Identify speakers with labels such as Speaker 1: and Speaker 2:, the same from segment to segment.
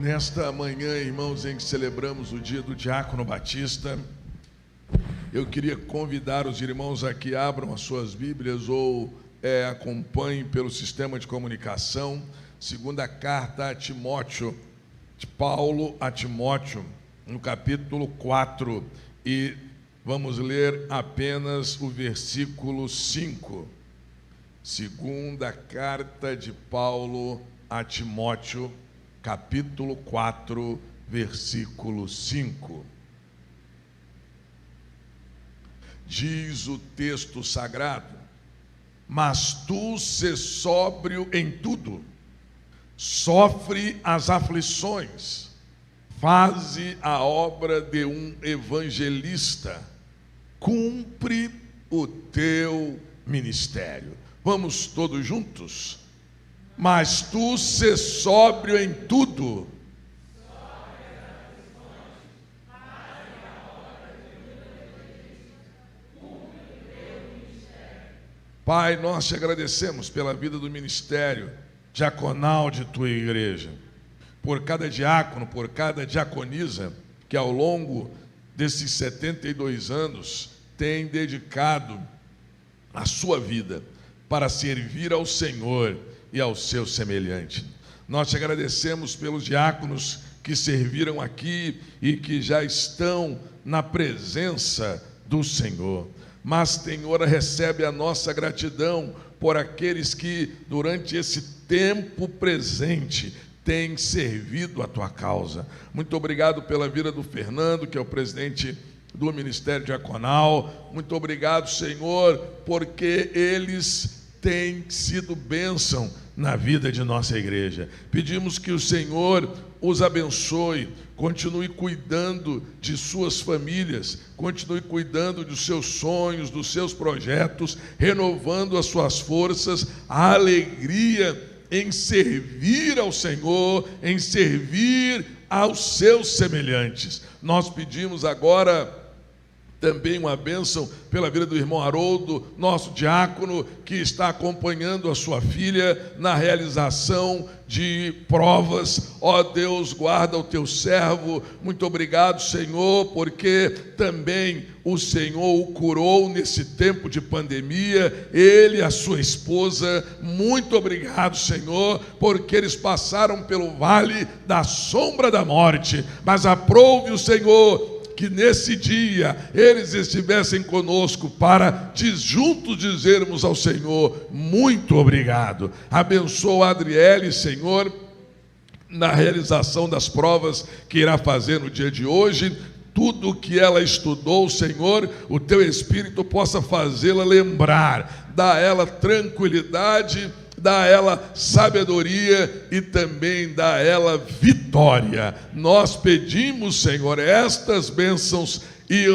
Speaker 1: Nesta manhã, irmãos, em que celebramos o dia do Diácono Batista, eu queria convidar os irmãos a que abram as suas Bíblias ou acompanhem pelo sistema de comunicação, segunda carta a Timóteo, de Paulo a Timóteo, no capítulo 4, e vamos ler apenas o versículo 5. Segunda carta de Paulo a Timóteo, capítulo 4, versículo 5. Diz o texto sagrado: mas tu sê sóbrio em tudo, sofre as aflições, faze a obra de um evangelista, cumpre o teu ministério. Vamos todos juntos? Mas tu sê sóbrio em tudo. Pai, nós te agradecemos pela vida do ministério diaconal de tua igreja, por cada diácono, por cada diaconisa que ao longo desses 72 anos tem dedicado a sua vida para servir ao Senhor e ao seu semelhante. Nós te agradecemos pelos diáconos que serviram aqui e que já estão na presença do Senhor. Mas, Senhor, recebe a nossa gratidão por aqueles que, durante esse tempo presente, têm servido a tua causa. Muito obrigado pela vida do Fernando, que é o presidente do Ministério Diaconal. Muito obrigado, Senhor, porque eles têm sido bênção na vida de nossa igreja. Pedimos que o Senhor os abençoe, continue cuidando de suas famílias, continue cuidando dos seus sonhos, dos seus projetos, renovando as suas forças, a alegria em servir ao Senhor, em servir aos seus semelhantes. Nós pedimos agora também uma bênção pela vida do irmão Haroldo, nosso diácono, que está acompanhando a sua filha na realização de provas. Ó Deus, guarda o teu servo. Muito obrigado, Senhor, porque também o Senhor o curou nesse tempo de pandemia, ele e a sua esposa. Muito obrigado, Senhor, porque eles passaram pelo vale da sombra da morte, mas aprove o Senhor que nesse dia eles estivessem conosco para juntos dizermos ao Senhor: muito obrigado. Abençoa a Adriele, Senhor, na realização das provas que irá fazer no dia de hoje. Tudo que ela estudou, Senhor, o teu Espírito possa fazê-la lembrar, dá a ela tranquilidade, dá a ela sabedoria e também dá a ela vitória. Nós pedimos, Senhor, estas bênçãos e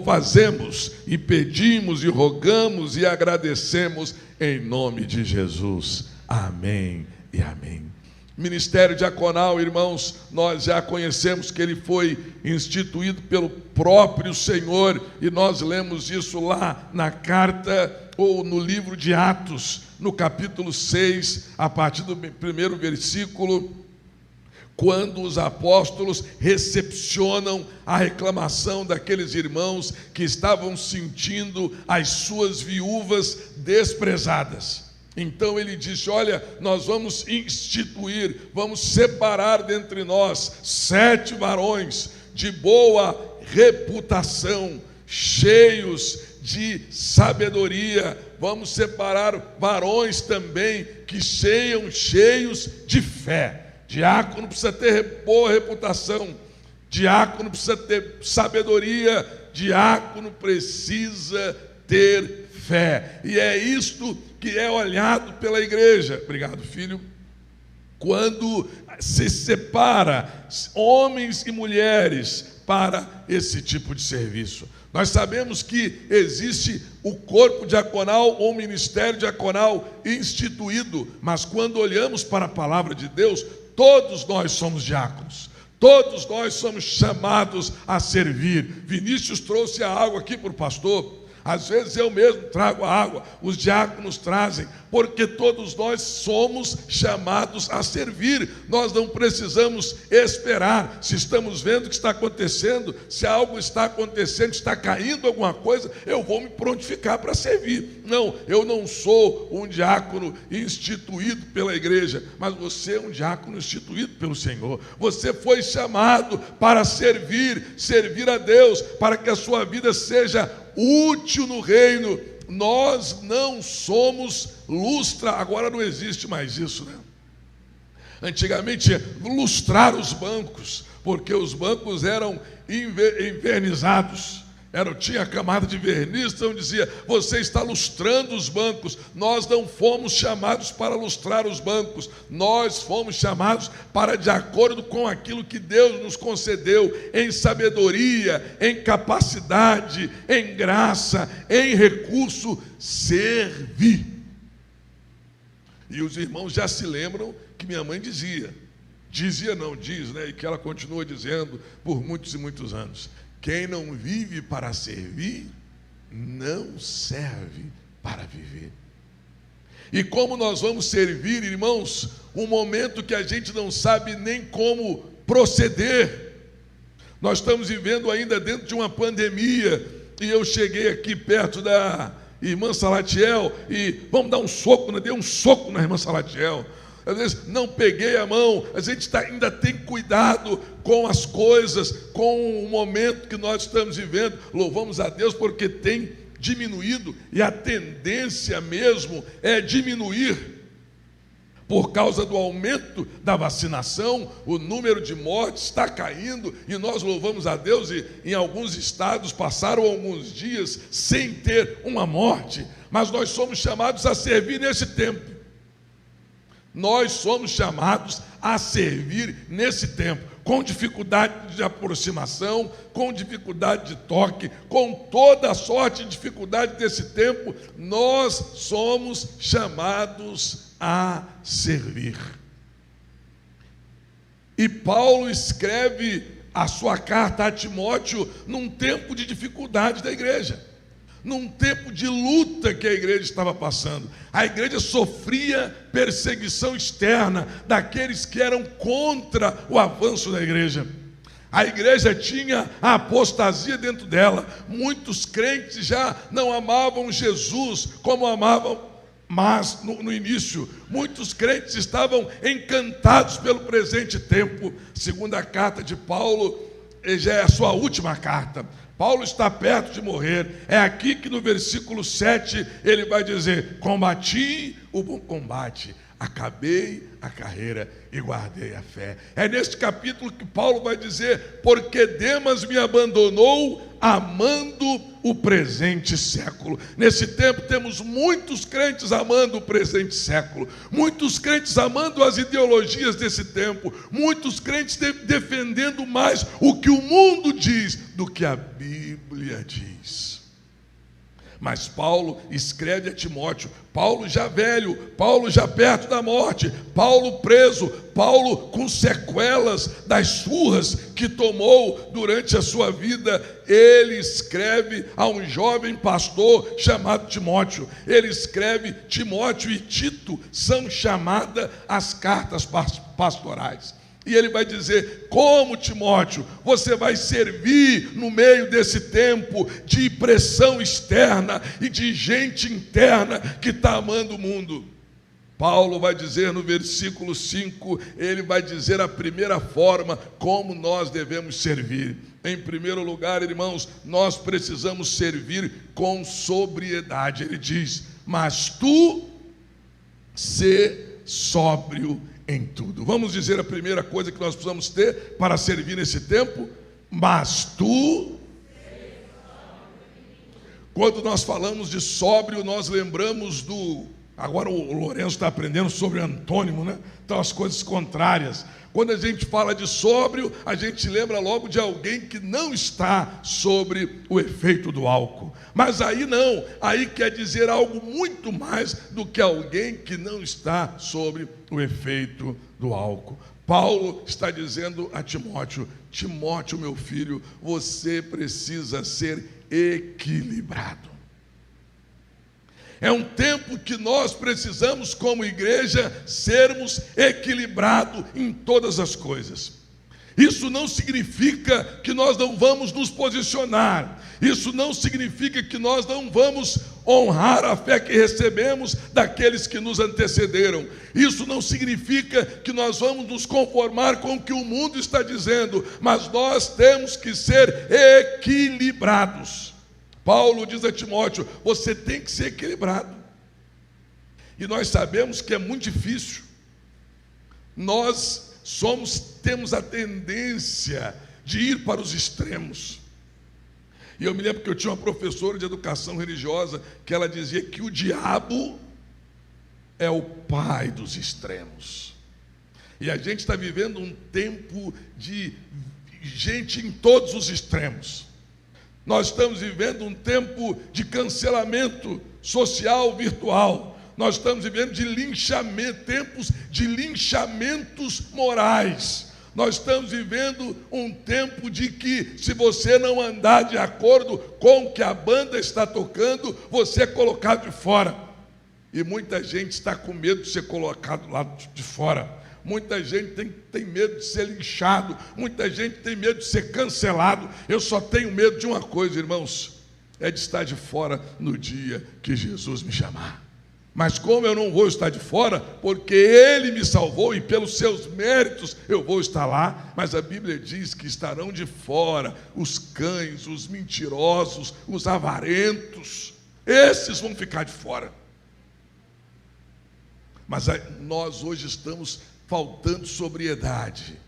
Speaker 1: fazemos, e pedimos, e rogamos, e agradecemos em nome de Jesus. Amém e amém. Ministério diaconal, irmãos, nós já conhecemos que ele foi instituído pelo próprio Senhor, e nós lemos isso lá na carta ou no livro de Atos, no capítulo 6, a partir do primeiro versículo, quando os apóstolos recepcionam a reclamação daqueles irmãos que estavam sentindo as suas viúvas desprezadas. Então ele disse: olha, nós vamos instituir, vamos separar dentre nós 7 varões de boa reputação, cheios de sabedoria. Vamos separar varões também que sejam cheios de fé. Diácono precisa ter boa reputação, diácono precisa ter sabedoria, diácono precisa ter fé. E é isto que é olhado pela igreja. Obrigado, filho. Quando se separa homens e mulheres para esse tipo de serviço. Nós sabemos que existe o corpo diaconal ou ministério diaconal instituído, mas quando olhamos para a palavra de Deus, todos nós somos diáconos, todos nós somos chamados a servir. Vinícius trouxe a água aqui para o pastor. Às vezes eu mesmo trago a água, os diáconos trazem, porque todos nós somos chamados a servir. Nós não precisamos esperar. Se estamos vendo o que está acontecendo, se algo está acontecendo, está caindo alguma coisa, eu vou me prontificar para servir. Não, eu não sou um diácono instituído pela igreja, mas você é um diácono instituído pelo Senhor. Você foi chamado para servir a Deus, para que a sua vida seja útil no reino. Nós não somos lustra, agora não existe mais isso, né? Antigamente, lustrar os bancos, porque os bancos eram envernizados. Tinha a camada de verniz, então dizia, você está lustrando os bancos. Nós não fomos chamados para lustrar os bancos, nós fomos chamados para, de acordo com aquilo que Deus nos concedeu, em sabedoria, em capacidade, em graça, em recurso, servir. E os irmãos já se lembram que minha mãe diz, né? E que ela continua dizendo por muitos e muitos anos: quem não vive para servir, não serve para viver. E como nós vamos servir, irmãos, um momento que a gente não sabe nem como proceder. Nós estamos vivendo ainda dentro de uma pandemia, e eu cheguei aqui perto da irmã Salatiel, e vamos dar um soco, né? Dei um soco na irmã Salatiel. Às vezes não peguei a mão, a gente ainda tem cuidado com as coisas, com o momento que nós estamos vivendo. Louvamos a Deus porque tem diminuído, e a tendência mesmo é diminuir. Por causa do aumento da vacinação, o número de mortes está caindo, e nós louvamos a Deus, e em alguns estados passaram alguns dias sem ter uma morte. Mas nós somos chamados a servir nesse tempo. Nós somos chamados a servir nesse tempo, com dificuldade de aproximação, com dificuldade de toque, com toda a sorte de dificuldade desse tempo, nós somos chamados a servir. E Paulo escreve a sua carta a Timóteo num tempo de dificuldade da igreja, num tempo de luta que a igreja estava passando. A igreja sofria perseguição externa daqueles que eram contra o avanço da igreja. A igreja tinha a apostasia dentro dela. Muitos crentes já não amavam Jesus como amavam, mas no início, muitos crentes estavam encantados pelo presente tempo. Segunda carta de Paulo, já é a sua última carta. Paulo está perto de morrer. É aqui que no versículo 7 ele vai dizer: combati o bom combate, acabei a carreira e guardei a fé. É neste capítulo que Paulo vai dizer: porque Demas me abandonou, amando o presente século. Nesse tempo temos muitos crentes amando o presente século, muitos crentes amando as ideologias desse tempo, muitos crentes defendendo mais o que o mundo diz do que a Bíblia diz. Mas Paulo escreve a Timóteo, Paulo já velho, Paulo já perto da morte, Paulo preso, Paulo com sequelas das surras que tomou durante a sua vida. Ele escreve a um jovem pastor chamado Timóteo. Ele escreve: Timóteo e Tito são chamadas as cartas pastorais. E ele vai dizer: como, Timóteo, você vai servir no meio desse tempo de pressão externa e de gente interna que está amando o mundo? Paulo vai dizer no versículo 5, ele vai dizer a primeira forma como nós devemos servir. Em primeiro lugar, irmãos, nós precisamos servir com sobriedade. Ele diz: mas tu sê sóbrio em tudo. Vamos dizer a primeira coisa que nós precisamos ter para servir nesse tempo: mas tu. Quando nós falamos de sóbrio, nós lembramos do... Agora o Lourenço está aprendendo sobre antônimo, né? Então as coisas contrárias. Quando a gente fala de sóbrio, a gente lembra logo de alguém que não está sobre o efeito do álcool. Mas aí não, aí quer dizer algo muito mais do que alguém que não está sobre o efeito do álcool. Paulo está dizendo a Timóteo: Timóteo, meu filho, você precisa ser equilibrado. É um tempo que nós precisamos, como igreja, sermos equilibrados em todas as coisas. Isso não significa que nós não vamos nos posicionar. Isso não significa que nós não vamos honrar a fé que recebemos daqueles que nos antecederam. Isso não significa que nós vamos nos conformar com o que o mundo está dizendo, mas nós temos que ser equilibrados. Paulo diz a Timóteo: você tem que ser equilibrado. E nós sabemos que é muito difícil. Nós temos a tendência de ir para os extremos. E eu me lembro que eu tinha uma professora de educação religiosa que ela dizia que o diabo é o pai dos extremos. E a gente está vivendo um tempo de gente em todos os extremos. Nós estamos vivendo um tempo de cancelamento social virtual. Nós estamos vivendo tempos de linchamentos morais. Nós estamos vivendo um tempo de que, se você não andar de acordo com o que a banda está tocando, você é colocado de fora. E muita gente está com medo de ser colocado lá de fora. Muita gente tem medo de ser linchado. Muita gente tem medo de ser cancelado. Eu só tenho medo de uma coisa, irmãos: é de estar de fora no dia que Jesus me chamar. Mas como eu não vou estar de fora, porque Ele me salvou e pelos seus méritos eu vou estar lá, mas a Bíblia diz que estarão de fora os cães, os mentirosos, os avarentos. Esses vão ficar de fora. Mas nós hoje estamos faltando sobriedade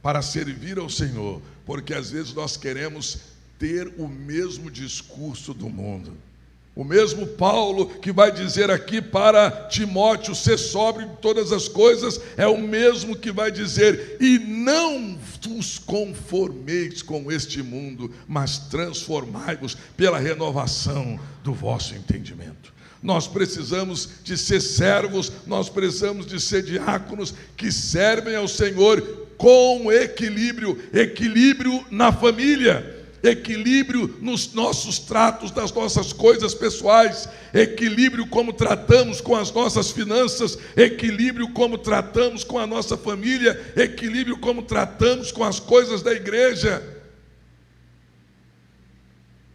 Speaker 1: para servir ao Senhor, porque às vezes nós queremos ter o mesmo discurso do mundo. O mesmo Paulo que vai dizer aqui para Timóteo ser sóbrio em todas as coisas, é o mesmo que vai dizer: e não vos conformeis com este mundo, mas transformai-vos pela renovação do vosso entendimento. Nós precisamos de ser servos, nós precisamos de ser diáconos que servem ao Senhor com equilíbrio na família, equilíbrio nos nossos tratos, das nossas coisas pessoais, equilíbrio como tratamos com as nossas finanças, equilíbrio como tratamos com a nossa família, equilíbrio como tratamos com as coisas da igreja.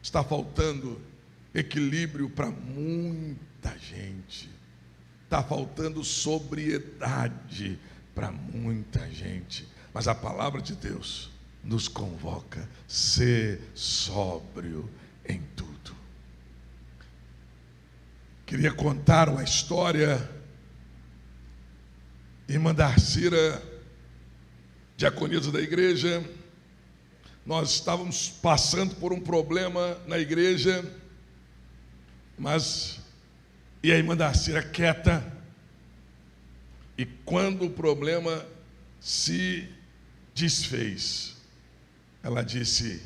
Speaker 1: Está faltando equilíbrio para muita gente. Está faltando sobriedade para muita gente. Mas a palavra de Deus nos convoca: ser sóbrio em tudo. Queria contar uma história. Irmã Darcira, diaconisa da igreja, nós estávamos passando por um problema na igreja, e a irmã Darcira quieta, e quando o problema se desfez, ela disse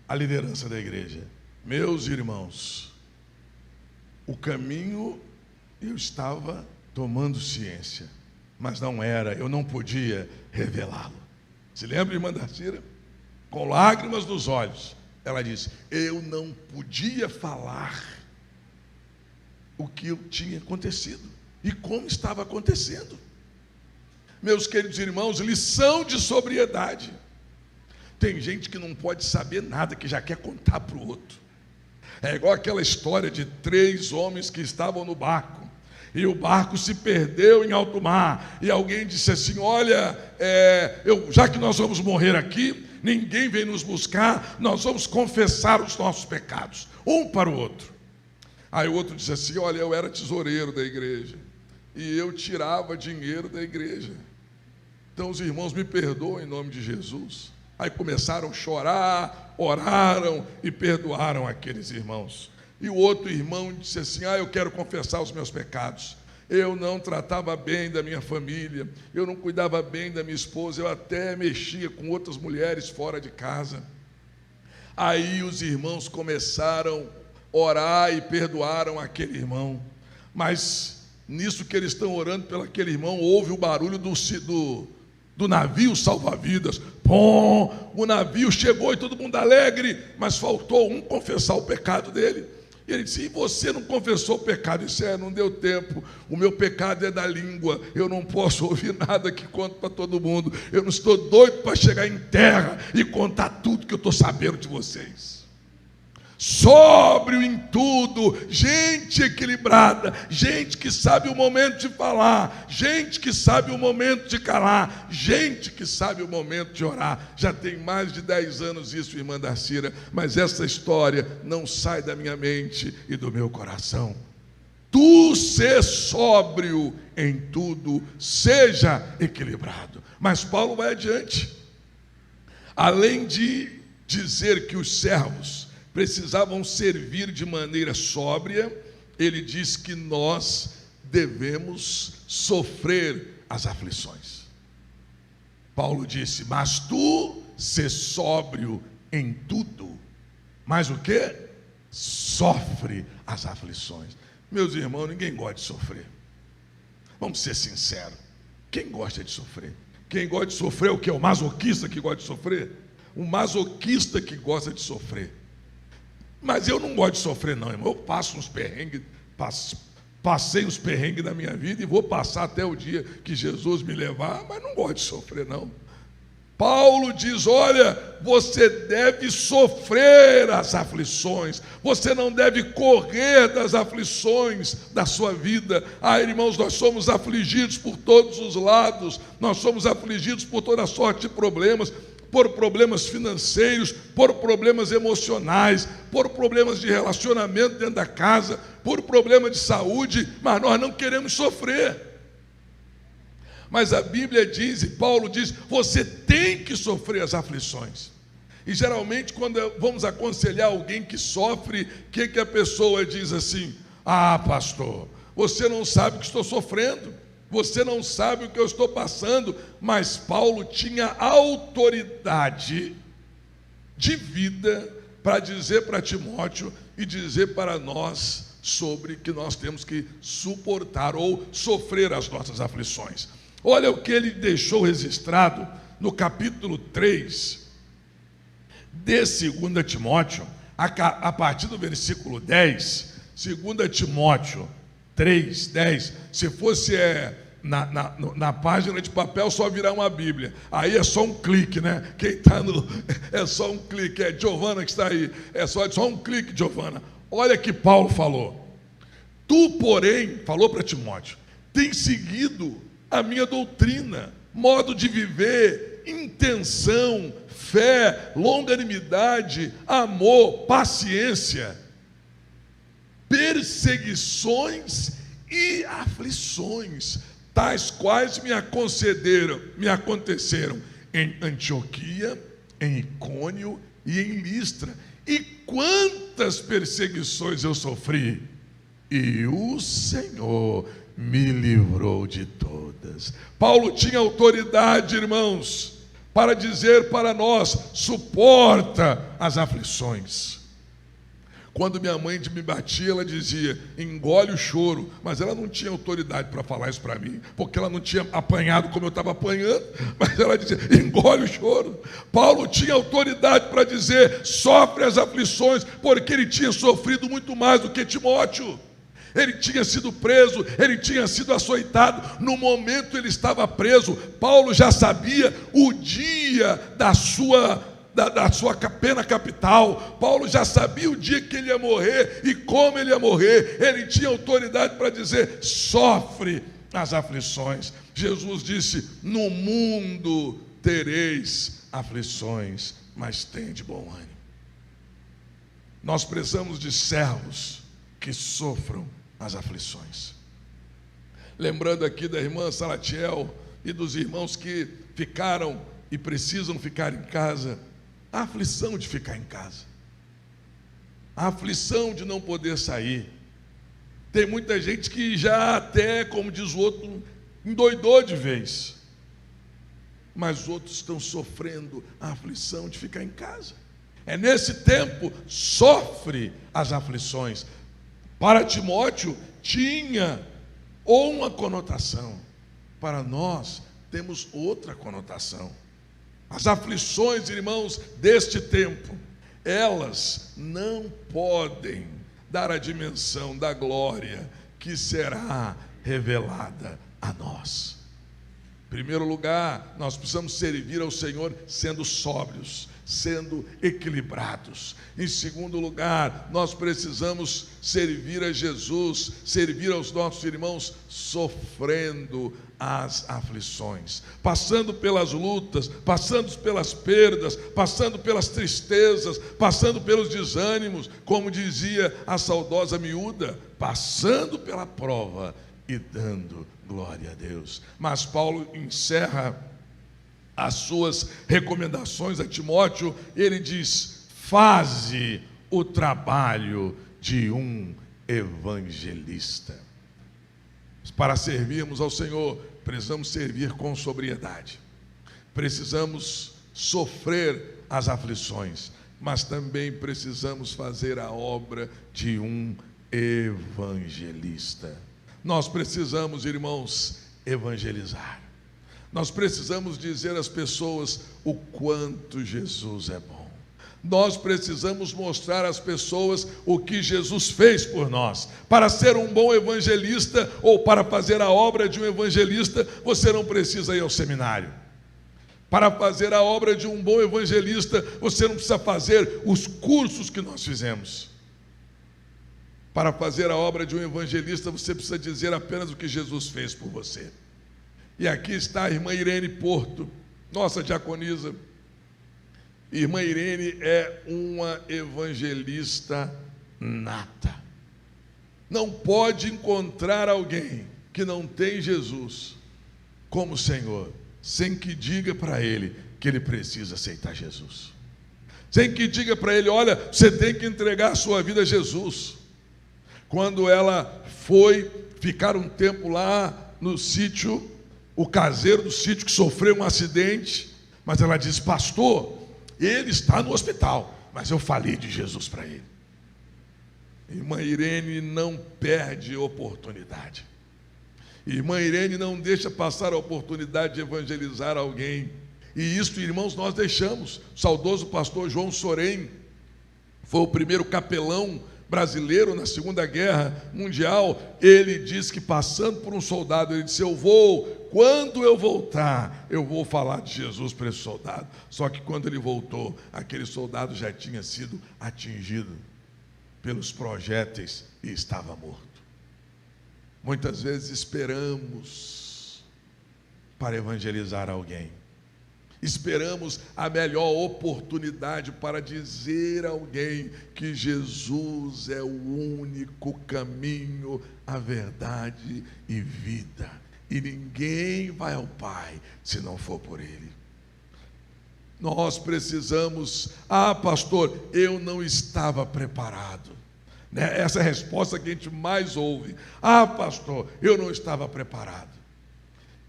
Speaker 1: à liderança da igreja: meus irmãos, o caminho eu estava tomando ciência, mas não era, eu não podia revelá-lo. Se lembra, irmã Darcira? Com lágrimas nos olhos, ela disse: eu não podia falar o que tinha acontecido e como estava acontecendo. Meus queridos irmãos, lição de sobriedade. Tem gente que não pode saber nada, que já quer contar para o outro. É igual aquela história de 3 homens que estavam no barco, e o barco se perdeu em alto mar, e alguém disse assim: olha, já que nós vamos morrer aqui, ninguém vem nos buscar, nós vamos confessar os nossos pecados, um para o outro. Aí o outro disse assim: olha, eu era tesoureiro da igreja, e eu tirava dinheiro da igreja, então os irmãos me perdoam em nome de Jesus. Aí começaram a chorar, oraram e perdoaram aqueles irmãos. E o outro irmão disse assim: eu quero confessar os meus pecados. Eu não tratava bem da minha família, eu não cuidava bem da minha esposa, eu até mexia com outras mulheres fora de casa. Aí os irmãos começaram a orar e perdoaram aquele irmão. Mas nisso que eles estão orando pelo aquele irmão, houve o barulho do navio salva-vidas. Pum! O navio chegou e todo mundo alegre, mas faltou um confessar o pecado dele. E ele disse: e você não confessou o pecado? Isso não deu tempo, o meu pecado é da língua, eu não posso ouvir nada que conto para todo mundo, eu não estou doido para chegar em terra e contar tudo que eu estou sabendo de vocês. Sóbrio em tudo, gente equilibrada, gente que sabe o momento de falar, gente que sabe o momento de calar, gente que sabe o momento de orar. Já tem mais de 10 anos isso, irmã Darcira, mas essa história não sai da minha mente e do meu coração. Tu ser sóbrio em tudo, seja equilibrado. Mas Paulo vai adiante. Além de dizer que os servos precisavam servir de maneira sóbria, ele diz que nós devemos sofrer as aflições. Paulo disse: mas tu ser sóbrio em tudo, mas o que? Sofre as aflições. Meus irmãos, ninguém gosta de sofrer. Vamos ser sinceros. Quem gosta de sofrer? Quem gosta de sofrer é o que? O masoquista que gosta de sofrer? O masoquista que gosta de sofrer. Mas eu não gosto de sofrer não, irmão. Eu passo uns perrengues, passei uns perrengues na minha vida e vou passar até o dia que Jesus me levar, mas não gosto de sofrer não. Paulo diz: olha, você deve sofrer as aflições, você não deve correr das aflições da sua vida. Irmãos, nós somos afligidos por todos os lados, nós somos afligidos por toda sorte de problemas, por problemas financeiros, por problemas emocionais, por problemas de relacionamento dentro da casa, por problemas de saúde, mas nós não queremos sofrer. Mas a Bíblia diz, e Paulo diz, você tem que sofrer as aflições. E geralmente quando vamos aconselhar alguém que sofre, o que a pessoa diz assim? Ah, pastor, você não sabe o que estou sofrendo, você não sabe o que eu estou passando. Mas Paulo tinha autoridade de vida para dizer para Timóteo e dizer para nós sobre que nós temos que suportar ou sofrer as nossas aflições. Olha o que ele deixou registrado no capítulo 3 de 2 Timóteo, a partir do versículo 10, 2 Timóteo 3, 10, se fosse na página de papel só virar uma Bíblia, aí é só um clique, né? Quem está é só um clique, é Giovana que está aí, é só um clique, Giovana. Olha que Paulo falou: tu, porém, falou para Timóteo, tem seguido a minha doutrina, modo de viver, intenção, fé, longanimidade, amor, paciência, perseguições e aflições, tais quais me aconteceram em Antioquia, em Icônio e em Listra. E quantas perseguições eu sofri, e o Senhor me livrou de todas. Paulo tinha autoridade, irmãos, para dizer para nós: suporta as aflições. Quando minha mãe me batia, ela dizia: engole o choro. Mas ela não tinha autoridade para falar isso para mim, porque ela não tinha apanhado como eu estava apanhando. Mas ela dizia: engole o choro. Paulo tinha autoridade para dizer: sofre as aflições, porque ele tinha sofrido muito mais do que Timóteo. Ele tinha sido preso, ele tinha sido açoitado. No momento ele estava preso, Paulo já sabia o dia da sua pena capital. Paulo já sabia o dia que ele ia morrer e como ele ia morrer. Ele tinha autoridade para dizer: sofre as aflições. Jesus disse: no mundo tereis aflições, mas tende bom ânimo. Nós precisamos de servos que sofram as aflições. Lembrando aqui da irmã Salatiel e dos irmãos que ficaram e precisam ficar em casa, a aflição de ficar em casa, a aflição de não poder sair. Tem muita gente que já até, como diz o outro, endoidou de vez, mas outros estão sofrendo a aflição de ficar em casa. É nesse tempo, sofre as aflições. Para Timóteo tinha uma conotação, para nós temos outra conotação. As aflições, irmãos, deste tempo, elas não podem dar a dimensão da glória que será revelada a nós. Em primeiro lugar, nós precisamos servir ao Senhor sendo sóbrios, sendo equilibrados. Em segundo lugar, nós precisamos servir a Jesus, servir aos nossos irmãos, sofrendo as aflições, passando pelas lutas, passando pelas perdas, passando pelas tristezas, passando pelos desânimos, como dizia a saudosa miúda, passando pela prova e dando glória a Deus. Mas Paulo encerra as suas recomendações a Timóteo, ele diz: faze o trabalho de um evangelista. Para servirmos ao Senhor, precisamos servir com sobriedade, precisamos sofrer as aflições, mas também precisamos fazer a obra de um evangelista. Nós precisamos, irmãos, evangelizar. Nós precisamos dizer às pessoas o quanto Jesus é bom. Nós precisamos mostrar às pessoas o que Jesus fez por nós. Para ser um bom evangelista, ou para fazer a obra de um evangelista, você não precisa ir ao seminário. Para fazer a obra de um bom evangelista, você não precisa fazer os cursos que nós fizemos. Para fazer a obra de um evangelista, você precisa dizer apenas o que Jesus fez por você. E aqui está a irmã Irene Porto, nossa diaconisa. Irmã Irene é uma evangelista nata. Não pode encontrar alguém que não tem Jesus como Senhor, sem que diga para ele que ele precisa aceitar Jesus. Sem que diga para ele: olha, você tem que entregar a sua vida a Jesus. Quando ela foi ficar um tempo lá no sítio, o caseiro do sítio que sofreu um acidente, mas ela disse: pastor, ele está no hospital, mas eu falei de Jesus para ele. Irmã Irene não perde oportunidade. Irmã Irene não deixa passar a oportunidade de evangelizar alguém. E isto, irmãos, nós deixamos. O saudoso pastor João Sorém foi o primeiro capelão brasileiro na Segunda Guerra Mundial. Ele disse que, passando por um soldado, ele disse: quando eu voltar, eu vou falar de Jesus para esse soldado. Só que quando ele voltou, aquele soldado já tinha sido atingido pelos projéteis e estava morto. Muitas vezes esperamos para evangelizar alguém, esperamos a melhor oportunidade para dizer a alguém que Jesus é o único caminho, a verdade e vida, e ninguém vai ao Pai se não for por Ele. Nós precisamos: pastor, eu não estava preparado. Essa é a resposta que a gente mais ouve: pastor, eu não estava preparado.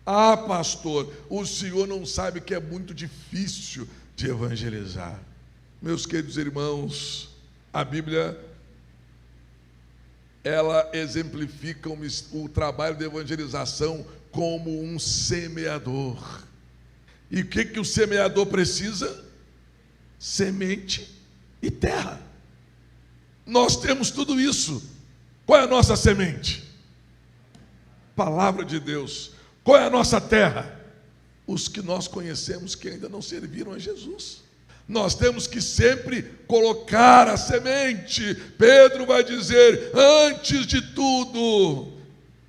Speaker 1: Pastor, o senhor não sabe que é muito difícil de evangelizar. Meus queridos irmãos, a Bíblia, ela exemplifica o trabalho de evangelização como um semeador. E o que o semeador precisa? Semente e terra. Nós temos tudo isso. Qual é a nossa semente? Palavra de Deus. Qual é a nossa terra? Os que nós conhecemos que ainda não serviram a Jesus. Nós temos que sempre colocar a semente. Pedro vai dizer: antes de tudo,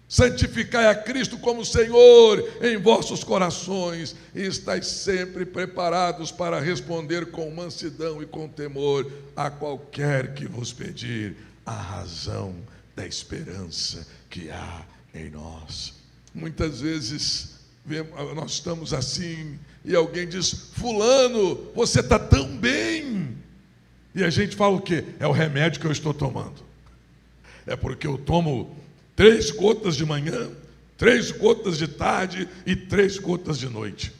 Speaker 1: santificai a Cristo como Senhor em vossos corações, e estais sempre preparados para responder com mansidão e com temor a qualquer que vos pedir a razão da esperança que há em nós. Muitas vezes nós estamos assim, e alguém diz: fulano, você está tão bem. E a gente fala o quê? É o remédio que eu estou tomando. É porque eu tomo 3 gotas de manhã, 3 gotas de tarde e 3 gotas de noite.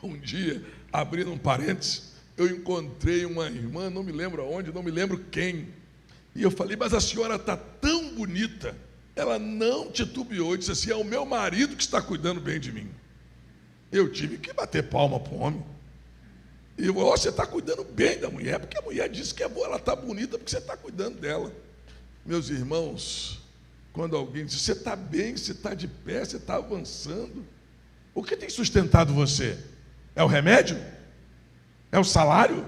Speaker 1: Um dia, abrindo um parênteses, eu encontrei uma irmã, não me lembro aonde, não me lembro quem, e eu falei: mas a senhora está tão bonita. Ela não titubeou e disse assim: é o meu marido que está cuidando bem de mim. Eu tive que bater palma para o homem. E eu: você está cuidando bem da mulher, porque a mulher disse que é boa, ela está bonita porque você está cuidando dela. Meus irmãos, quando alguém diz, você está bem, você está de pé, você está avançando, o que tem sustentado você? É o remédio? É o salário?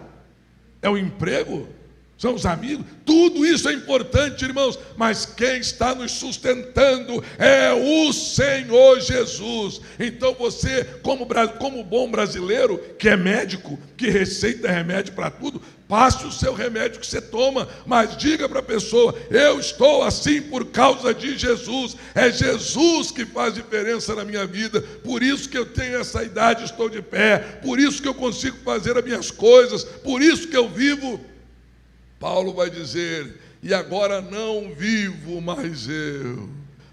Speaker 1: É o emprego? São os amigos? Tudo isso é importante, irmãos, mas quem está nos sustentando é o Senhor Jesus. Então você, como bom brasileiro, que é médico, que receita remédio para tudo, passe o seu remédio que você toma, mas diga para a pessoa, eu estou assim por causa de Jesus, é Jesus que faz diferença na minha vida, por isso que eu tenho essa idade, estou de pé, por isso que eu consigo fazer as minhas coisas, por isso que eu vivo. Paulo vai dizer, e agora não vivo mais eu,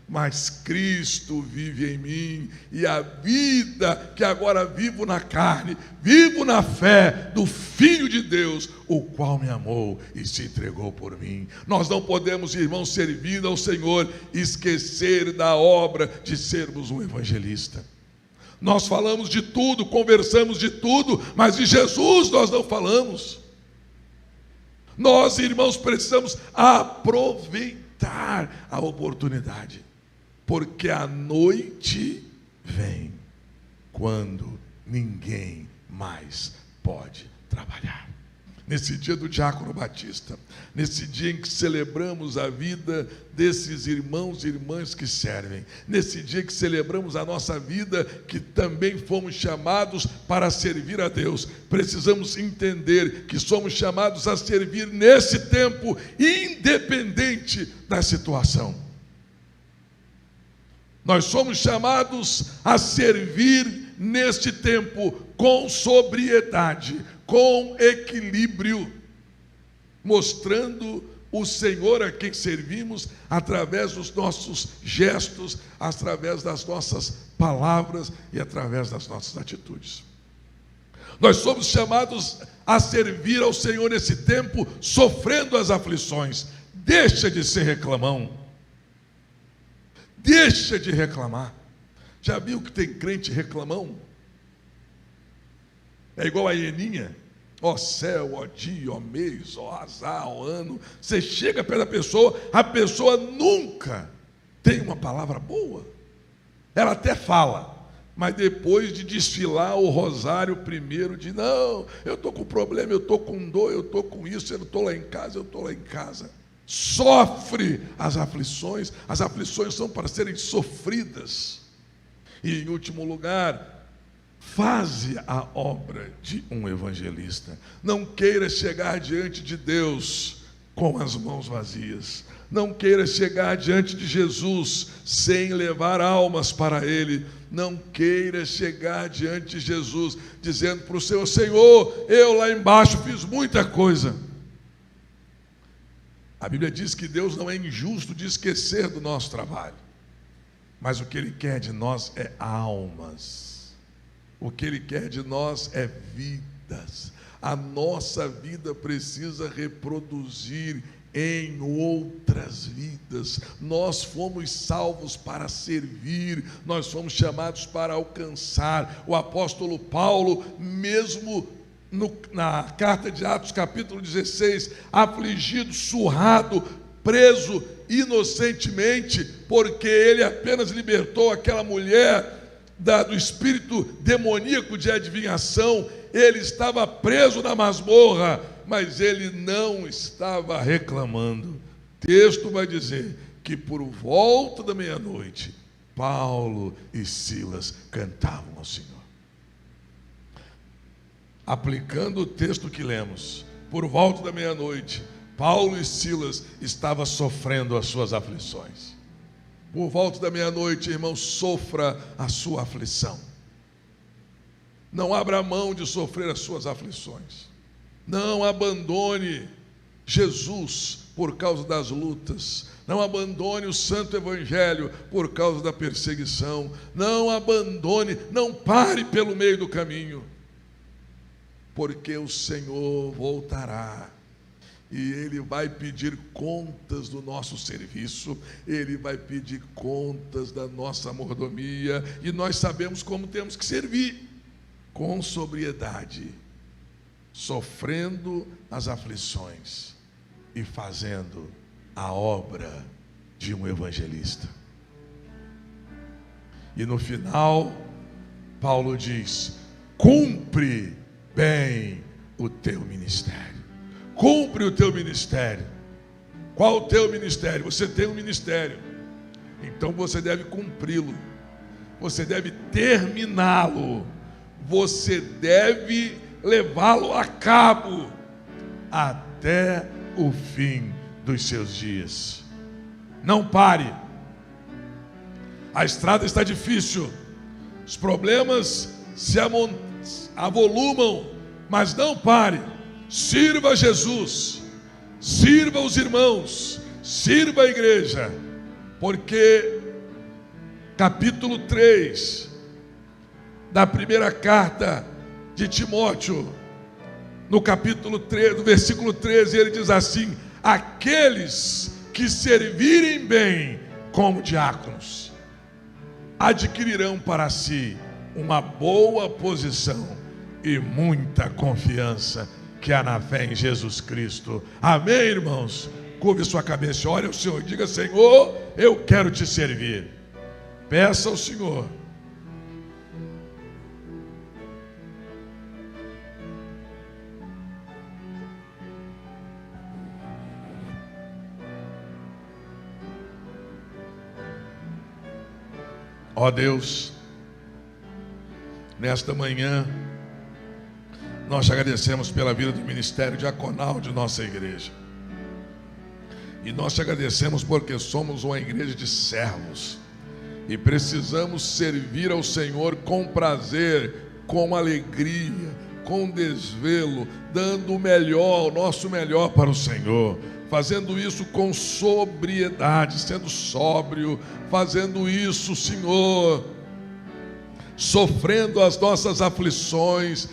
Speaker 1: mas Cristo vive em mim, e a vida que agora vivo na carne, vivo na fé do Filho de Deus, o qual me amou e se entregou por mim. Nós não podemos, irmãos, servir ao Senhor e esquecer da obra de sermos um evangelista. Nós falamos de tudo, conversamos de tudo, mas de Jesus nós não falamos. Nós, irmãos, precisamos aproveitar a oportunidade, porque a noite vem quando ninguém mais pode trabalhar. Nesse dia do Diácono Batista, nesse dia em que celebramos a vida desses irmãos e irmãs que servem, nesse dia que celebramos a nossa vida, que também fomos chamados para servir a Deus, precisamos entender que somos chamados a servir nesse tempo, independente da situação. Nós somos chamados a servir neste tempo com sobriedade, com equilíbrio, mostrando o Senhor a quem servimos através dos nossos gestos, através das nossas palavras e através das nossas atitudes. Nós somos chamados a servir ao Senhor nesse tempo, sofrendo as aflições. Deixa de ser reclamão. Deixa de reclamar. Já viu que tem crente reclamão? É igual a hieninha. Ó céu, ó dia, ó mês, ó azar, ó ano. Você chega perto da pessoa, a pessoa nunca tem uma palavra boa. Ela até fala, mas depois de desfilar o rosário primeiro, de não, eu estou com problema, eu estou com dor, eu estou com isso, eu estou lá em casa, eu estou lá em casa. Sofre as aflições são para serem sofridas. E em último lugar, faze a obra de um evangelista. Não queira chegar diante de Deus com as mãos vazias. Não queira chegar diante de Jesus sem levar almas para Ele. Não queira chegar diante de Jesus dizendo para o Senhor, Senhor, eu lá embaixo fiz muita coisa. A Bíblia diz que Deus não é injusto de esquecer do nosso trabalho. Mas o que Ele quer de nós é almas. O que Ele quer de nós é vidas. A nossa vida precisa reproduzir em outras vidas. Nós fomos salvos para servir, nós fomos chamados para alcançar. O apóstolo Paulo, mesmo na carta de Atos, capítulo 16, afligido, surrado, preso inocentemente, porque ele apenas libertou aquela mulher do espírito demoníaco de adivinhação. Ele estava preso na masmorra, mas ele não estava reclamando. O texto vai dizer que por volta da meia-noite, Paulo e Silas cantavam ao Senhor. Aplicando o texto que lemos, por volta da meia-noite, Paulo e Silas estavam sofrendo as suas aflições. Por volta da meia-noite, irmão, sofra a sua aflição. Não abra mão de sofrer as suas aflições. Não abandone Jesus por causa das lutas. Não abandone o santo evangelho por causa da perseguição. Não abandone, não pare pelo meio do caminho. Porque o Senhor voltará. E Ele vai pedir contas do nosso serviço, Ele vai pedir contas da nossa mordomia, e nós sabemos como temos que servir, com sobriedade, sofrendo as aflições e fazendo a obra de um evangelista. E no final, Paulo diz: cumpre bem o teu ministério. Cumpre o teu ministério. Qual o teu ministério? Você tem um ministério, então você deve cumpri-lo, você deve terminá-lo, você deve levá-lo a cabo até o fim dos seus dias. Não pare. A estrada está difícil, os problemas se avolumam, mas não pare. Sirva a Jesus, sirva os irmãos, sirva a igreja, porque capítulo 3 da primeira carta de Timóteo, no capítulo 3, do versículo 13, ele diz assim: aqueles que servirem bem como diáconos adquirirão para si uma boa posição e muita confiança que há na fé em Jesus Cristo. Amém, irmãos? Curve sua cabeça, ore ao Senhor, diga: Senhor, eu quero te servir. Peça ao Senhor. Ó Deus, nesta manhã nós te agradecemos pela vida do ministério diaconal de nossa igreja. E nós te agradecemos porque somos uma igreja de servos e precisamos servir ao Senhor com prazer, com alegria, com desvelo, dando o melhor, o nosso melhor para o Senhor, fazendo isso com sobriedade, sendo sóbrio, fazendo isso, Senhor, sofrendo as nossas aflições,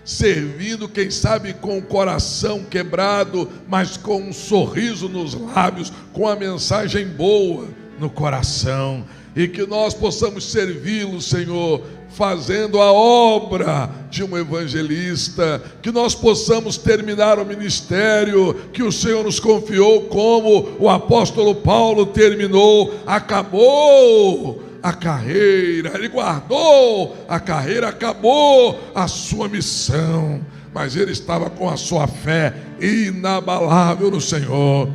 Speaker 1: servindo, quem sabe, com o coração quebrado, mas com um sorriso nos lábios, com a mensagem boa no coração, e que nós possamos servi-lo, Senhor, fazendo a obra de um evangelista, que nós possamos terminar o ministério que o Senhor nos confiou, como o apóstolo Paulo terminou, acabou a carreira, ele guardou a carreira, acabou a sua missão, mas ele estava com a sua fé inabalável no Senhor.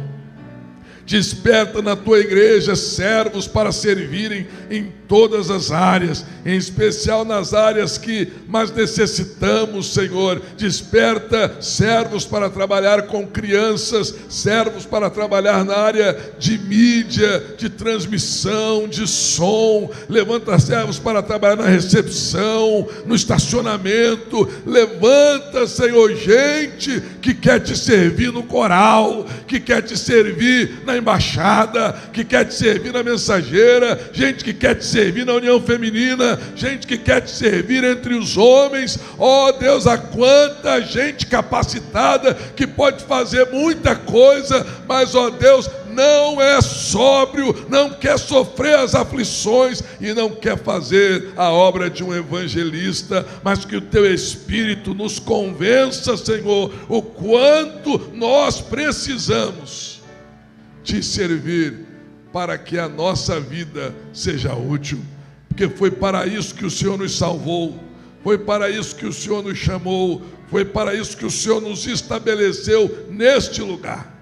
Speaker 1: Desperta na tua igreja servos para servirem em todas as áreas, em especial nas áreas que mais necessitamos, Senhor. Desperta servos para trabalhar com crianças, servos para trabalhar na área de mídia, de transmissão, de som. Levanta servos para trabalhar na recepção, no estacionamento. Levanta, Senhor, gente que quer te servir no coral, que quer te servir na embaixada, que quer te servir na mensageira, gente que quer te servir na união feminina, gente que quer te servir entre os homens. Ó Deus, há quanta gente capacitada que pode fazer muita coisa, mas ó Deus, não é sóbrio, não quer sofrer as aflições e não quer fazer a obra de um evangelista, mas que o teu Espírito nos convença, Senhor, o quanto nós precisamos te servir para que a nossa vida seja útil, porque foi para isso que o Senhor nos salvou, foi para isso que o Senhor nos chamou, foi para isso que o Senhor nos estabeleceu neste lugar,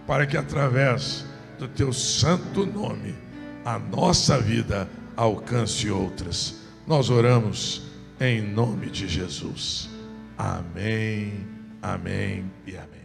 Speaker 1: para que através do teu santo nome a nossa vida alcance outras. Nós oramos em nome de Jesus. Amém, amém e amém.